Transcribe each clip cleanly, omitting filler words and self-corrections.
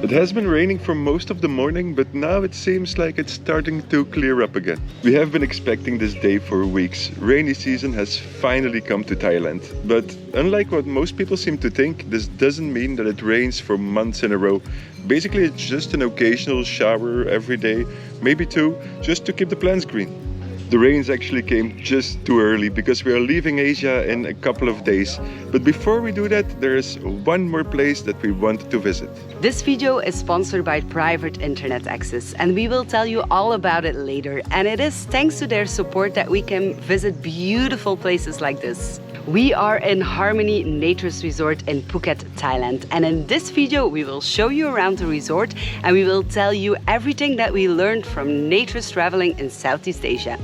It has been raining for most of the morning, but now it seems like it's starting to clear up again. We have been expecting this day for weeks. Rainy season has finally come to Thailand. But unlike what most people seem to think, this doesn't mean that it rains for months in a row. Basically, it's just an occasional shower every day, maybe two, just to keep the plants green. The rains actually came just too early because we are leaving Asia in a couple of days. But before we do that, there is one more place that we wanted to visit. This video is sponsored by Private Internet Access, and we will tell you all about it later. And it is thanks to their support that we can visit beautiful places like this. We are in Harmony Naturist Resort in Phuket, Thailand. And in this video, we will show you around the resort and we will tell you everything that we learned from naturist traveling in Southeast Asia.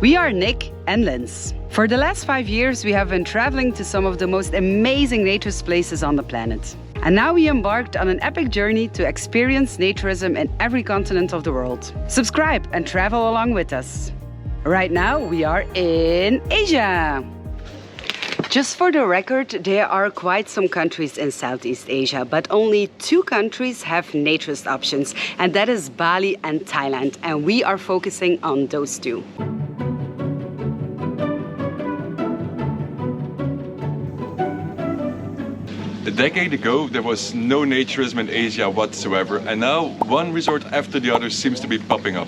We are Nick and Linz. For the last 5 years, we have been traveling to some of the most amazing naturist places on the planet. And now we embarked on an epic journey to experience naturism in every continent of the world. Subscribe and travel along with us. Right now, we are in Asia. Just for the record, there are quite some countries in Southeast Asia, but only 2 countries have naturist options, and that is Bali and Thailand, and we are focusing on those 2. A decade ago, there was no naturism in Asia whatsoever, and now one resort after the other seems to be popping up.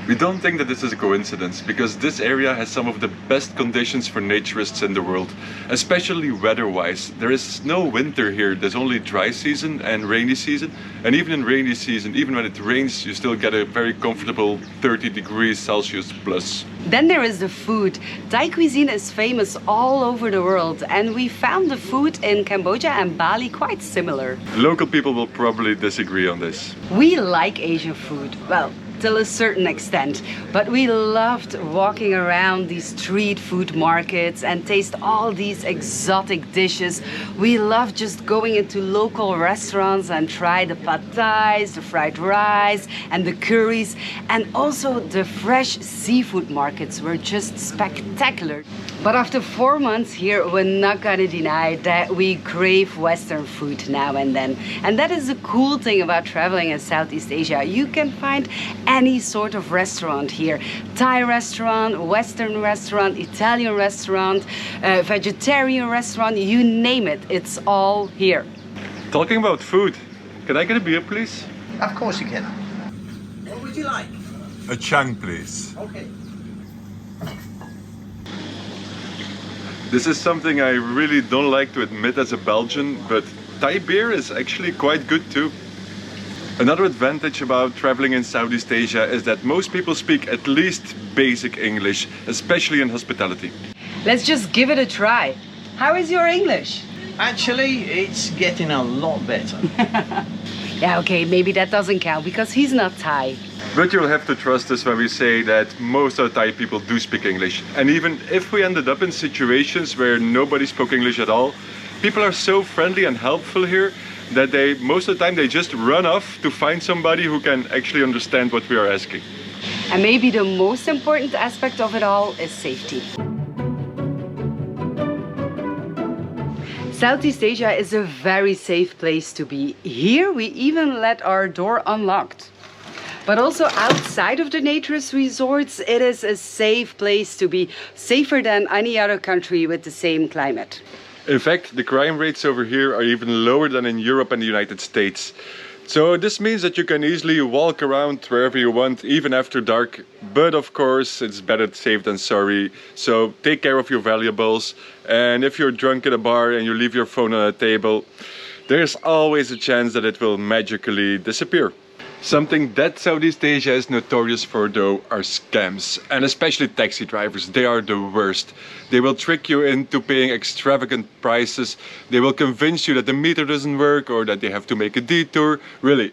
We don't think that this is a coincidence, because this area has some of the best conditions for naturists in the world, especially weather-wise. There is no winter here, there's only dry season and rainy season, and even in rainy season, even when it rains, you still get a very comfortable 30 degrees Celsius plus. Then there is the food. Thai cuisine is famous all over the world, and we found the food in Cambodia and Bali quite similar. Local people will probably disagree on this. We like Asian food, well, till a certain extent, but we loved walking around these street food markets and taste all these exotic dishes. We love just going into local restaurants and try the pad thais, the fried rice and the curries, and also the fresh seafood markets were just spectacular. But after 4 months here, we're not gonna deny that we crave Western food now and then. And that is the cool thing about traveling in Southeast Asia. You can find any sort of restaurant here. Thai restaurant, Western restaurant, Italian restaurant, vegetarian restaurant, you name it, it's all here. Talking about food, can I get a beer please? Of course you can. What would you like? A chang please. Okay. This is something I really don't like to admit as a Belgian, but Thai beer is actually quite good too. Another advantage about traveling in Southeast Asia is that most people speak at least basic English, especially in hospitality. Let's just give it a try. How is your English? Actually, it's getting a lot better. Yeah, okay, maybe that doesn't count because he's not Thai. But you'll have to trust us when we say that most of the Thai people do speak English. And even if we ended up in situations where nobody spoke English at all, people are so friendly and helpful here that most of the time they just run off to find somebody who can actually understand what we are asking. And maybe the most important aspect of it all is safety. Southeast Asia is a very safe place to be. Here we even let our door unlocked. But also outside of the naturist resorts, it is a safe place to be, safer than any other country with the same climate. In fact, the crime rates over here are even lower than in Europe and the United States. So this means that you can easily walk around wherever you want, even after dark. But of course, it's better safe than sorry. So take care of your valuables. And if you're drunk at a bar and you leave your phone on a table, there's always a chance that it will magically disappear. Something that Southeast Asia is notorious for though are scams, and especially taxi drivers. They are the worst. They will trick you into paying extravagant prices. They will convince you that the meter doesn't work or that they have to make a detour. Really,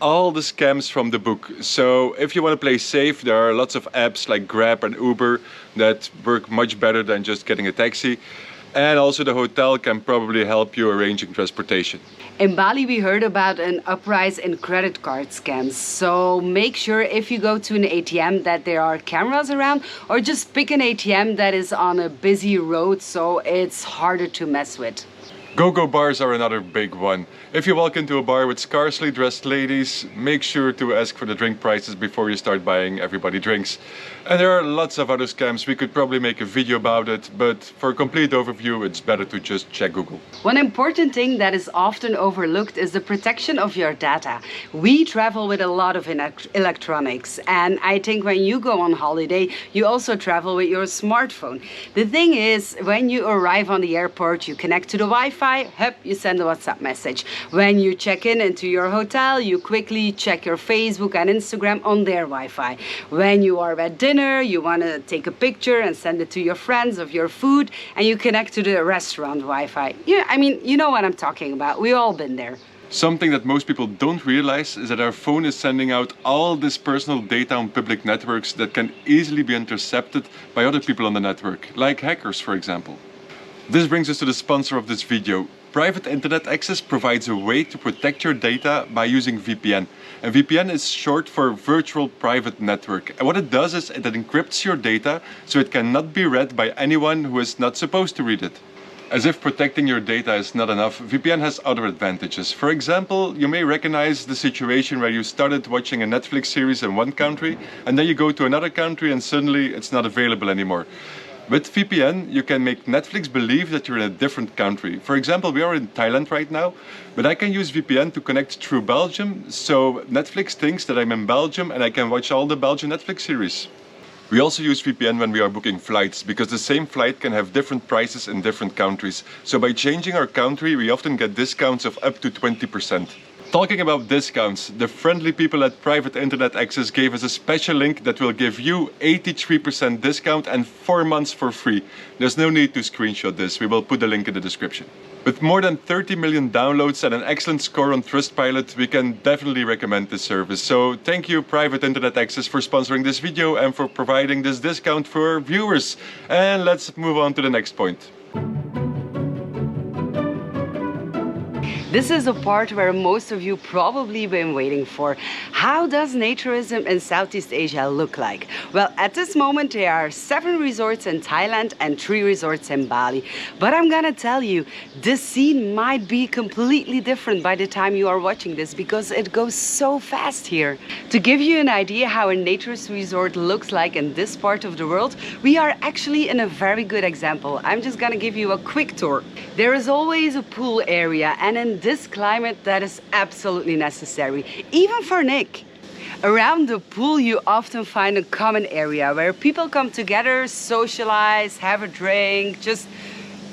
all the scams from the book. So if you want to play safe, there are lots of apps like Grab and Uber that work much better than just getting a taxi. And also the hotel can probably help you arranging transportation. In Bali, we heard about an uprise in credit card scams. So make sure if you go to an ATM that there are cameras around, or just pick an ATM that is on a busy road so it's harder to mess with. Go-go bars are another big one. If you walk into a bar with scarcely dressed ladies, make sure to ask for the drink prices before you start buying everybody drinks. And there are lots of other scams. We could probably make a video about it, but for a complete overview, it's better to just check Google. One important thing that is often overlooked is the protection of your data. We travel with a lot of electronics, and I think when you go on holiday, you also travel with your smartphone. The thing is, when you arrive on the airport, you connect to the Wi-Fi, you send a WhatsApp message. When you check in into your hotel, you quickly check your Facebook and Instagram on their Wi-Fi. When you are at dinner, you want to take a picture and send it to your friends of your food, and you connect to the restaurant Wi-Fi. Yeah, I mean, you know what I'm talking about. We've all been there. Something that most people don't realize is that our phone is sending out all this personal data on public networks that can easily be intercepted by other people on the network, like hackers, for example. This brings us to the sponsor of this video. Private internet access provides a way to protect your data by using VPN. And VPN is short for Virtual Private Network. And what it does is it encrypts your data so it cannot be read by anyone who is not supposed to read it. As if protecting your data is not enough, VPN has other advantages. For example, you may recognize the situation where you started watching a Netflix series in one country and then you go to another country and suddenly it's not available anymore. With VPN, you can make Netflix believe that you're in a different country. For example, we are in Thailand right now, but I can use VPN to connect through Belgium, so Netflix thinks that I'm in Belgium and I can watch all the Belgian Netflix series. We also use VPN when we are booking flights, because the same flight can have different prices in different countries. So by changing our country, we often get discounts of up to 20%. Talking about discounts, the friendly people at Private Internet Access gave us a special link that will give you 83% discount and 4 months for free. There's no need to screenshot this, we will put the link in the description. With more than 30 million downloads and an excellent score on Trustpilot, we can definitely recommend this service. So thank you Private Internet Access for sponsoring this video and for providing this discount for our viewers. And let's move on to the next point. This is the part where most of you probably been waiting for. How does naturism in Southeast Asia look like? Well, at this moment there are 7 resorts in Thailand and 3 resorts in Bali. But I'm gonna tell you, this scene might be completely different by the time you are watching this, because it goes so fast here. To give you an idea how a naturist resort looks like in this part of the world, we are actually in a very good example. I'm just gonna give you a quick tour. There is always a pool area, and in this climate that is absolutely necessary, even for Nick. Around the pool you often find a common area where people come together, socialize, have a drink, just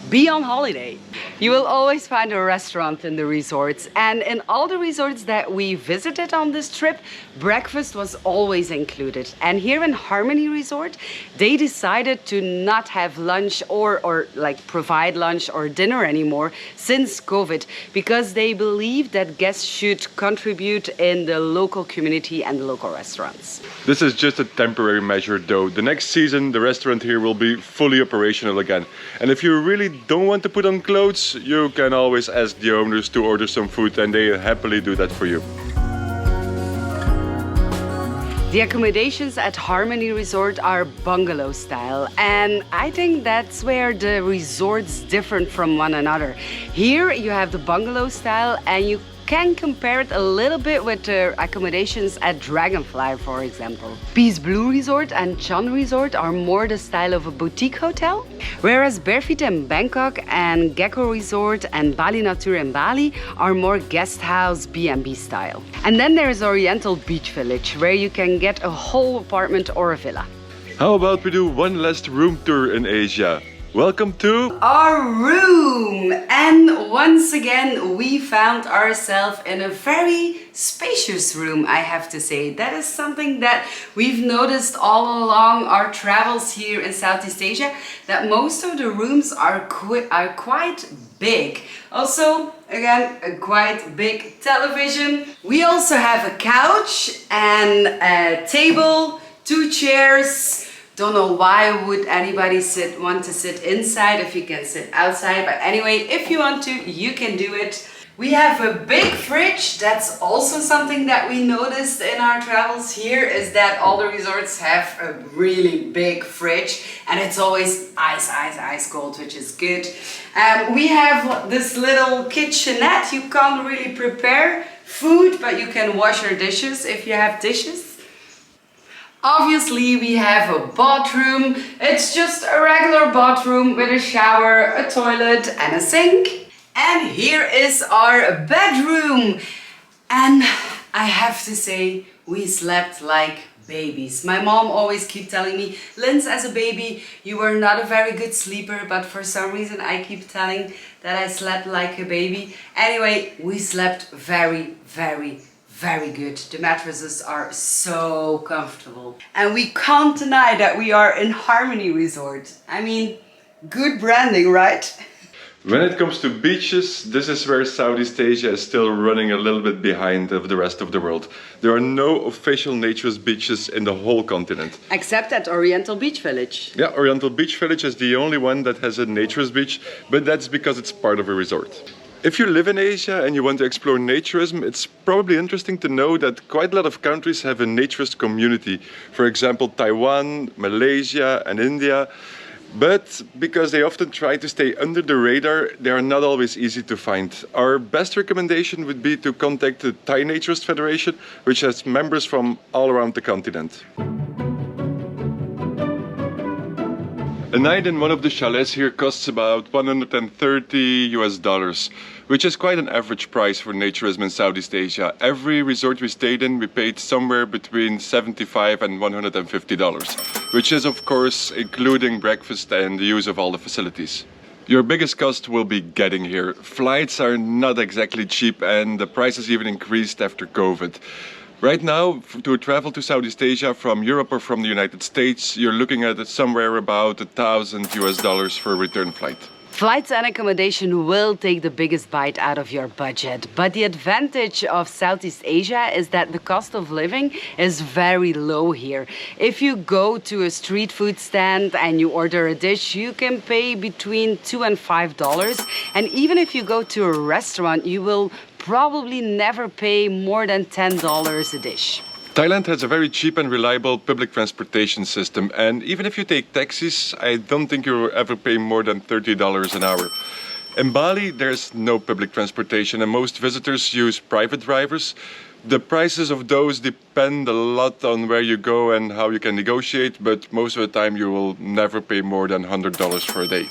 be on holiday. You will always find a restaurant in the resorts, and in all the resorts that we visited on this trip, breakfast was always included. And here in Harmony Resort, they decided to not have lunch or like provide lunch or dinner anymore since COVID, because they believe that guests should contribute in the local community and the local restaurants. This is just a temporary measure though. The next season the restaurant here will be fully operational again. And if you really don't want to put on clothes, you can always ask the owners to order some food and they happily do that for you. The accommodations at Harmony Resort are bungalow style, and I think that's where the resorts differ from one another. Here you have the bungalow style, and you can compare it a little bit with the accommodations at Dragonfly, for example. Peace Blue Resort and Chan Resort are more the style of a boutique hotel, whereas Barefeet in Bangkok and Gecko Resort and Bali Natur in Bali are more guest house B&B style. And then there's Oriental Beach Village, where you can get a whole apartment or a villa. How about we do one last room tour in Asia? Welcome to our room! And once again we found ourselves in a very spacious room, I have to say. That is something that we've noticed all along our travels here in Southeast Asia, that most of the rooms are quite big. Also, again, a quite big television. We also have a couch and a table, 2 chairs. Don't know why would anybody want to sit inside if you can sit outside, but anyway, if you want to, you can do it. We have a big fridge. That's also something that we noticed in our travels here, is that all the resorts have a really big fridge and it's always ice cold, which is good. We have this little kitchenette. You can't really prepare food, but you can wash your dishes if you have dishes. Obviously, we have a bathroom. It's just a regular bathroom with a shower, a toilet and a sink. And here is our bedroom. And I have to say, we slept like babies. My mom always keep telling me, Linz, as a baby, you were not a very good sleeper, but for some reason I keep telling that I slept like a baby. Anyway, we slept very good. The mattresses are so comfortable. And we can't deny that we are in Harmony Resort. I mean, good branding, right? When it comes to beaches, this is where Southeast Asia is still running a little bit behind of the rest of the world. There are no official naturist beaches in the whole continent. Except at Oriental Beach Village. Yeah, Oriental Beach Village is the only one that has a naturist beach, but that's because it's part of a resort. If you live in Asia and you want to explore naturism, it's probably interesting to know that quite a lot of countries have a naturist community. For example, Taiwan, Malaysia and India. But because they often try to stay under the radar, they are not always easy to find. Our best recommendation would be to contact the Thai Naturist Federation, which has members from all around the continent. A night in one of the chalets here costs about $130 US, which is quite an average price for naturism in Southeast Asia. Every resort we stayed in, we paid somewhere between $75 and $150, which is of course including breakfast and the use of all the facilities. Your biggest cost will be getting here. Flights are not exactly cheap and the prices even increased after COVID. Right now, to travel to Southeast Asia from Europe or from the United States, you're looking at somewhere about $1,000 US for a return flight. Flights and accommodation will take the biggest bite out of your budget. But the advantage of Southeast Asia is that the cost of living is very low here. If you go to a street food stand and you order a dish, you can pay between $2 and $5. And even if you go to a restaurant, you will probably never pay more than $10 a dish. Thailand has a very cheap and reliable public transportation system, and even if you take taxis, I don't think you'll ever pay more than $30 an hour. In Bali, there's no public transportation and most visitors use private drivers. The prices of those depend a lot on where you go and how you can negotiate, but most of the time you will never pay more than $100 for a day.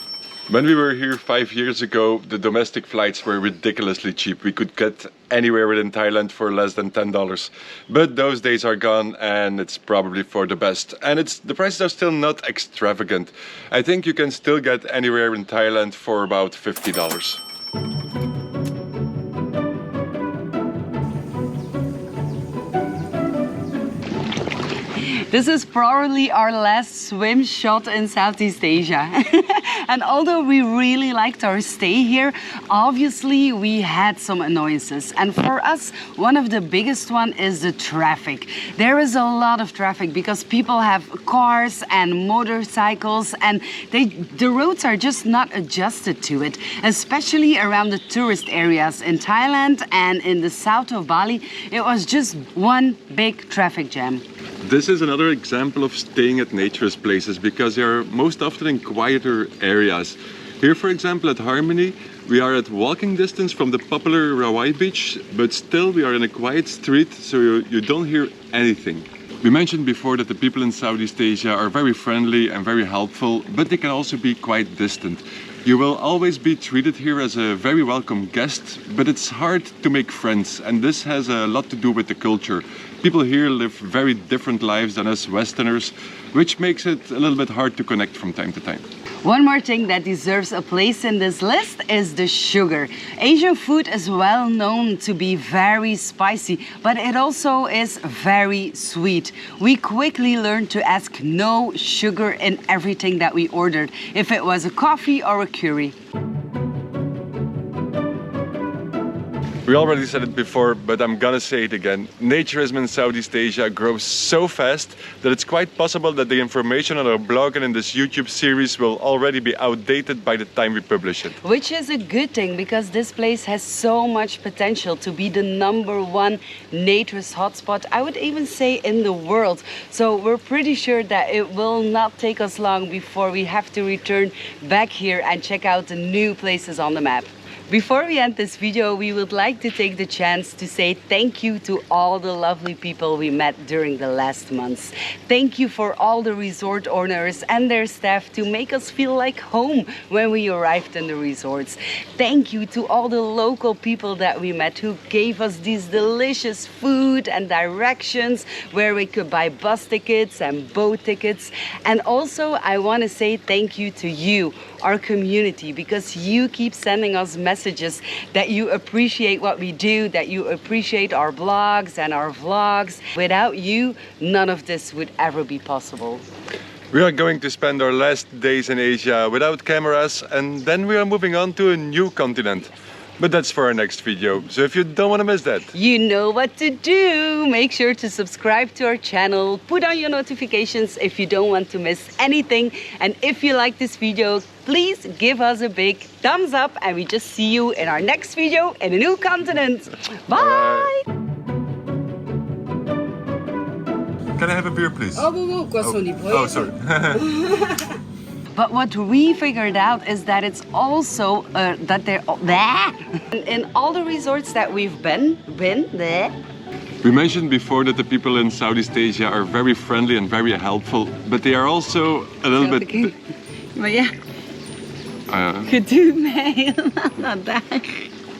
When we were here 5 years ago, the domestic flights were ridiculously cheap. We could get anywhere within Thailand for less than $10. But those days are gone and it's probably for the best. And the prices are still not extravagant. I think you can still get anywhere in Thailand for about $50. This is probably our last swim shot in Southeast Asia. And although we really liked our stay here, obviously we had some annoyances. And for us, one of the biggest one is the traffic. There is a lot of traffic because people have cars and motorcycles and the roads are just not adjusted to it, especially around the tourist areas in Thailand and in the south of Bali. It was just one big traffic jam. This is another example of staying at naturist places because they are most often in quieter areas. Here, for example, at Harmony, we are at walking distance from the popular Rawai beach, but still we are in a quiet street, so you don't hear anything. We mentioned before that the people in Southeast Asia are very friendly and very helpful, but they can also be quite distant. You will always be treated here as a very welcome guest, but it's hard to make friends, and this has a lot to do with the culture. People here live very different lives than us Westerners, which makes it a little bit hard to connect from time to time. One more thing that deserves a place in this list is the sugar. Asian food is well known to be very spicy, but it also is very sweet. We quickly learned to ask no sugar in everything that we ordered, if it was a coffee or a curry. We already said it before, but I'm gonna say it again. Naturism in Southeast Asia grows so fast that it's quite possible that the information on our blog and in this YouTube series will already be outdated by the time we publish it. Which is a good thing, because this place has so much potential to be the #1 naturist hotspot, I would even say in the world. So we're pretty sure that it will not take us long before we have to return back here and check out the new places on the map. Before we end this video, we would like to take the chance to say thank you to all the lovely people we met during the last months. Thank you for all the resort owners and their staff to make us feel like home when we arrived in the resorts. Thank you to all the local people that we met who gave us these delicious food and directions where we could buy bus tickets and boat tickets. And also I want to say thank you to you, our community, because you keep sending us messages that you appreciate what we do, that you appreciate our blogs and our vlogs. Without you, none of this would ever be possible. We are going to spend our last days in Asia without cameras, and then we are moving on to a new continent. But that's for our next video, so if you don't want to miss that, you know what to do. Make sure to subscribe to our channel, put on your notifications if you don't want to miss anything. And if you like this video, please give us a big thumbs up, and we just see you in our next video in a new continent. Bye! Can I have a beer, please? Oh, sorry. But what we figured out is that it's also that they're there in all the resorts that we've been there. We mentioned before that the people in Southeast Asia are very friendly and very helpful, but they are also a little bit... Maar ja, je doet mij helemaal naar daar.